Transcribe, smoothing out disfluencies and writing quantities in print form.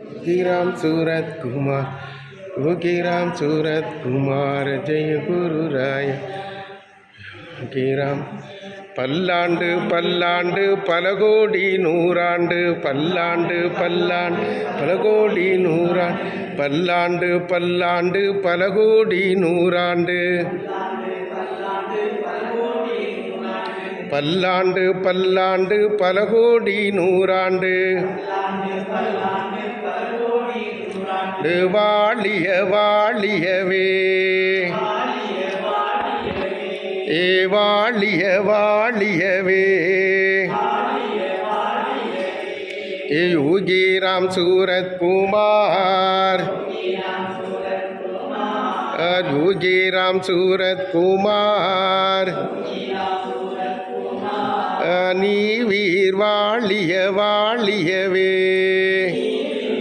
योगीराम सूरत कुमार, योगीराम सूरत कुमार, जय गुरु राय योगीराम। பல்லாண்டு பல்லாண்டு பல கோடி நூறாண்டு, பல்லாண்டு பல்லாண்டு பல கோடி நூறாண்டு, பல்லாண்டு பல்லாண்டு பல கோடி நூறாண்டு, பல்லாண்டு பல்லாண்டு பல கோடி நூறாண்டு, வாழிய வாழியவே ஏ வாழிய வாழியவே ஏ योगीराम सूरत कुमार, योगीराम सूरत कुमार, நீ வீர் வாழிய வாழியவே।